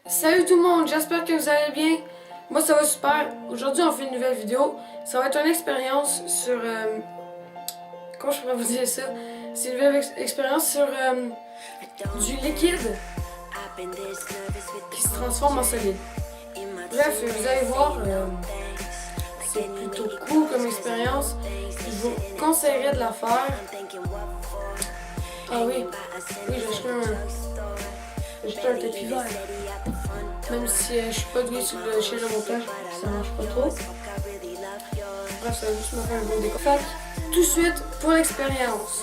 Salut tout le monde, j'espère que vous allez bien. Moi ça va super. Aujourd'hui on fait une nouvelle vidéo. Ça va être une expérience sur... comment je pourrais vous dire ça? C'est une nouvelle expérience sur du liquide qui se transforme en solide. Bref, vous allez voir, c'est plutôt cool comme expérience. Je vous conseillerais de la faire. Ah oui, j'ai acheté un tapis vert. Même si je suis pas douée sur le chien de montage, ça marche pas trop. Bref, ça va juste me faire un bon décor. Fait tout de suite pour l'expérience.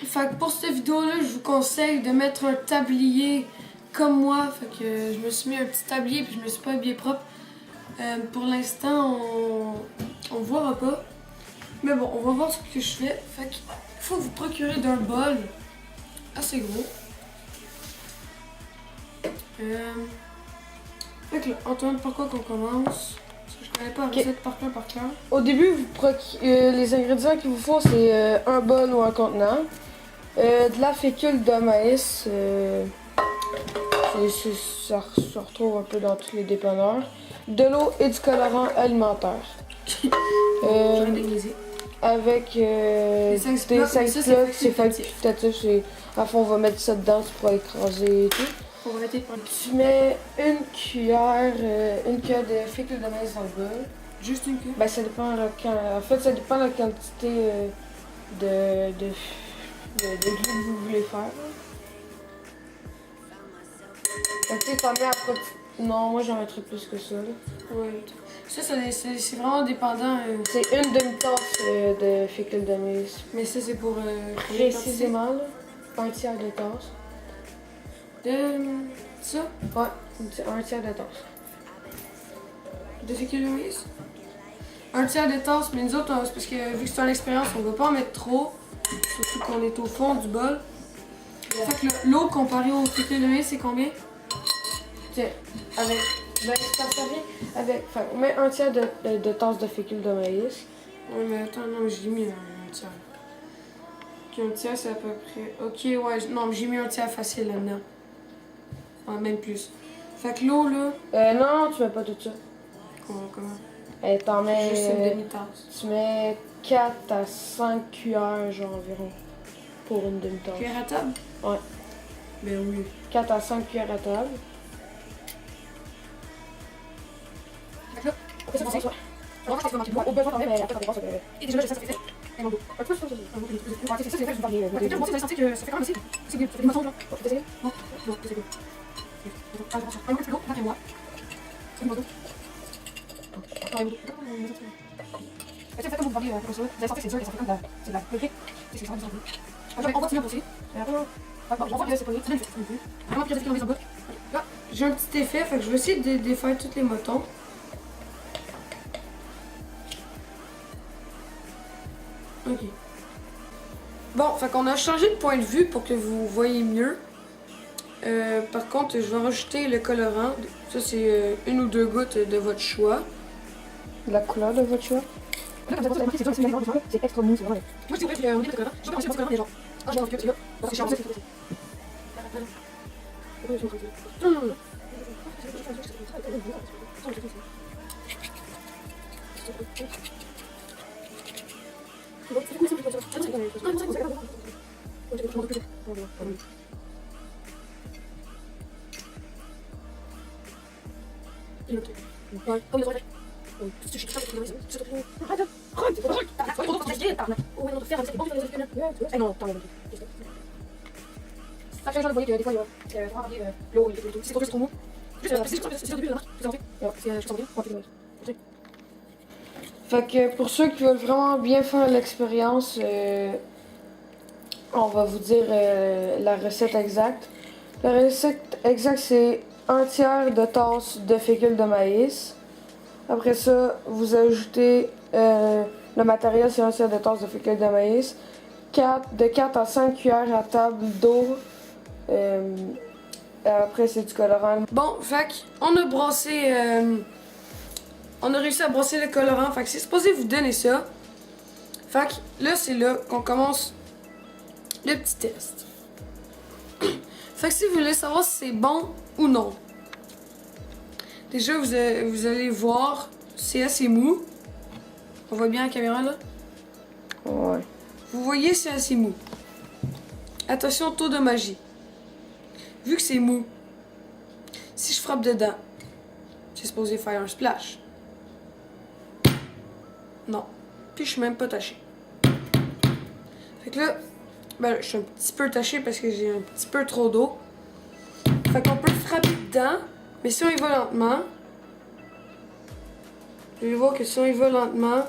Fait que pour cette vidéo-là, je vous conseille de mettre un tablier comme moi. Fait que je me suis mis un petit tablier puis je me suis pas habillée propre. Pour l'instant, on verra pas. Mais bon, on va voir ce que je fais. Fait qu'il faut vous procurer d'un bol assez gros. Fait que là, Antoine, pourquoi qu'on commence? Parce que je connais pas la recette par cœur. Au début, les ingrédients qu'il vous faut, c'est un bol ou un contenant, de la fécule de maïs, ça se retrouve un peu dans tous les dépanneurs, de l'eau et du colorant alimentaire. J'en ai déguisé. Avec des 5 blocs, c'est facultatif, à fond on va mettre ça dedans pour écraser et tout. Tu mets une cuillère de fécule de maïs dans le bol. Juste une cuillère? Ben ça dépend en fait ça dépend de la quantité de glue que vous voulez faire. Donc tu sais, t'en mets après. Non, moi j'en mettrais plus que ça. Oui. Ça c'est vraiment dépendant. C'est une demi-tasse de fécule de maïs. Mais ça c'est pour précisément là, un tiers de tasse. Ça? Ouais, un tiers de tasse. De fécule de maïs? Un tiers de tasse, mais nous autres, c'est parce que vu que c'est une expérience, on ne va pas en mettre trop. Surtout qu'on est au fond du bol. Yeah. Fait que l'eau comparée au fécule de maïs, c'est combien? Avec. Ben, enfin, on met un tiers de tasse de fécule de maïs. Oui, mais attends, non, j'ai mis un tiers. Ok, un tiers, c'est à peu près. Ok, ouais, non, j'ai mis un tiers facile là-dedans. Ouais, même plus. Fait que l'eau, là. Non, tu mets pas tout ça. Comment? T'en mets. Juste une demi-tasse. Tu mets 4 à 5 cuillères, genre environ. Pour une demi-tasse. Cuillère à table? Ouais. Ben oui. 4 à 5 cuillères à table. Après ça, c'est on va voir ce qu'on va au besoin quand même, mais après, on va voir et déjà, ça fait fait. Un peu. Un peu, ça, c'est ça, c'est fait, je vais parler. Déjà, vous sentez que ça fait quand même assez. C'est bien, ça fait des moissons, là. Tu peux essayer? Non, non, c'est good. Un peu plus long, après moi. C'est une moto. Faites comme vous parlez comme ça. Vous allez sentir que c'est dur, que ça fait comme de la brique. C'est ce que ça va dire. On continue à pousser. On voit que c'est pas vite. Vraiment, puis il y a des kilomètres en bas. Là, j'ai un petit effet, fait que je vais essayer de défaire tous les motons. Ok. Bon, fait qu'on a changé de point de vue pour que vous voyez mieux. Par contre, je vais rajouter le colorant. Ça, c'est une ou deux gouttes de votre choix. La couleur de votre choix? C'est extra mou, c'est vrai. Moi, c'est vrai que on dit le colorant. Je sais pas si c'est le colorant, mais genre. Ah, je m'en occupe, c'est là. C'est charmant, c'est Fait que pour ceux qui veulent vraiment bien faire l'expérience, on va vous dire la recette exacte. La recette exacte, c'est un tiers de tasse de fécule de maïs. Après ça, vous ajoutez le matériel, c'est un tiers de tasse de fécule de maïs. De 4 à 5 cuillères à table d'eau. Après, c'est du colorant. Bon, fait on a brassé. On a réussi à brasser le colorant. Fait que c'est supposé vous donner ça. Fait que là, c'est là qu'on commence le petit test. Fait que si vous voulez savoir si c'est bon ou non, déjà vous allez voir, c'est assez mou. On voit bien la caméra là? Ouais. Vous voyez, c'est assez mou. Attention, tour de magie. Vu que c'est mou, si je frappe dedans, c'est supposé faire un splash. Non. Puis je suis même pas taché. Fait que là, ben là, je suis un petit peu taché parce que j'ai un petit peu trop d'eau. Fait qu'on peut frapper dedans, mais si on y va lentement, vous allez voir que si on y va lentement,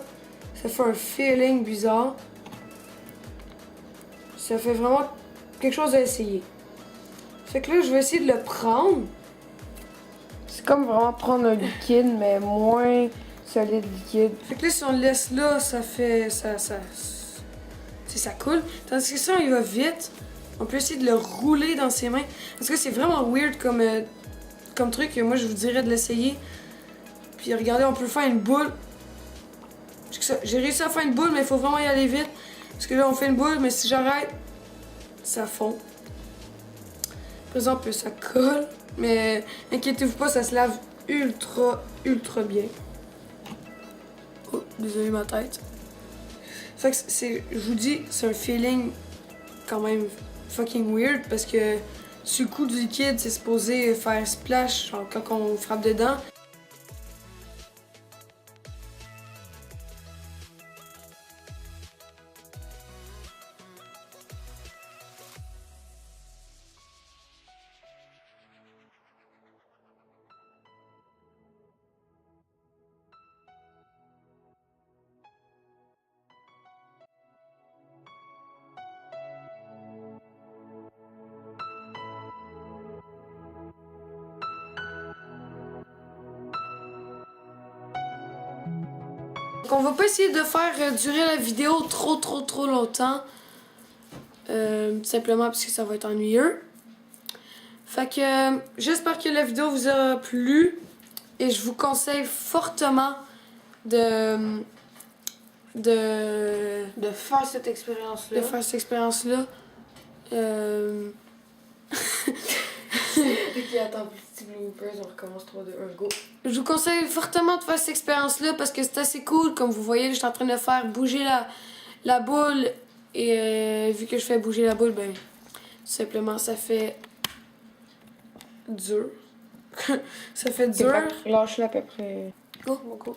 ça fait un feeling bizarre. Ça fait vraiment quelque chose à essayer. Fait que là, je vais essayer de le prendre. C'est comme vraiment prendre un liquide, mais moins solide liquide. Fait que là, si on le laisse là, ça fait... ça coule. Tandis que si on y va vite, on peut essayer de le rouler dans ses mains. Parce que c'est vraiment weird comme truc. Moi, je vous dirais de l'essayer. Puis regardez, on peut faire une boule. J'ai réussi à faire une boule, mais il faut vraiment y aller vite. Parce que là, on fait une boule, mais si j'arrête, ça fond. Par exemple, ça colle. Mais inquiétez-vous pas, ça se lave ultra bien. Oh, désolé ma tête. Fait que je vous dis, c'est un feeling quand même fucking weird parce que sur le coup du liquide, c'est supposé faire splash, genre quand on frappe dedans. Donc on va pas essayer de faire durer la vidéo trop longtemps. Tout simplement parce que ça va être ennuyeux. Fait que j'espère que la vidéo vous aura plu. Et je vous conseille fortement de faire cette expérience-là. Ok, attends, petit bloopers, on recommence 3, 2, 1, go. Je vous conseille fortement de faire cette expérience-là parce que c'est assez cool. Comme vous voyez, je suis en train de faire bouger la boule. Et vu que je fais bouger la boule, ben, tout simplement, ça fait dur. Ça fait dur. Lâche-la à peu près. Go.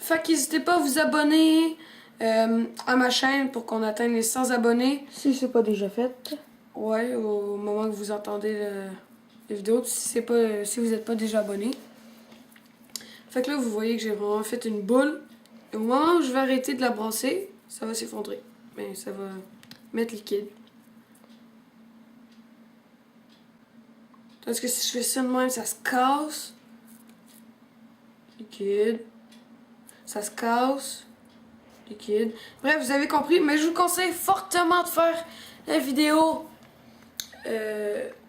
Fait qu'hésitez pas à vous abonner à ma chaîne pour qu'on atteigne les 100 abonnés. Si c'est pas déjà fait. Ouais, au moment que vous entendez la vidéo, si vous n'êtes pas déjà abonné. Fait que là, vous voyez que j'ai vraiment fait une boule. Et au moment où je vais arrêter de la brasser, ça va s'effondrer. Ben, ça va mettre liquide. Tandis que si je fais ça de même, ça se casse. Liquide. Ça se casse. Liquide. Bref, vous avez compris, mais je vous conseille fortement de faire la vidéo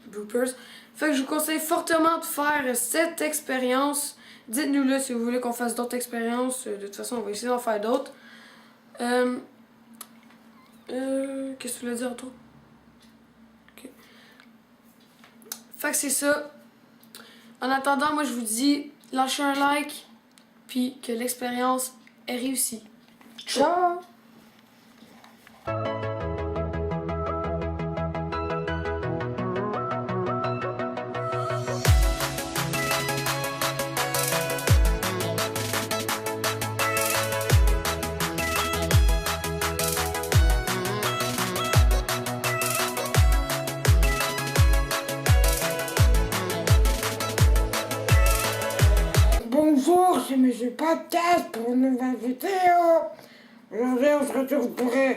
bloopers. Fait que je vous conseille fortement de faire cette expérience. Dites-nous-le si vous voulez qu'on fasse d'autres expériences. De toute façon, on va essayer d'en faire d'autres. Qu'est-ce que tu voulais dire, toi? Okay. Fait que c'est ça. En attendant, moi je vous dis, lâchez un like, puis que l'expérience est réussie. Ciao! Bonjour, c'est Monsieur Podcast pour une nouvelle vidéo. Aujourd'hui, on se retrouve pour un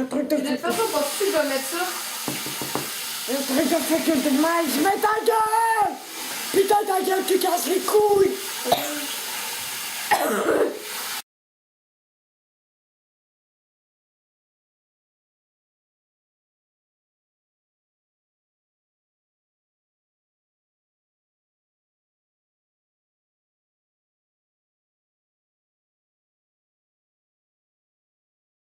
truc de De toute façon, tu vas mettre ça. un truc de fécule de maïs. Mais ta gueule! Putain, ta gueule, tu casses les couilles!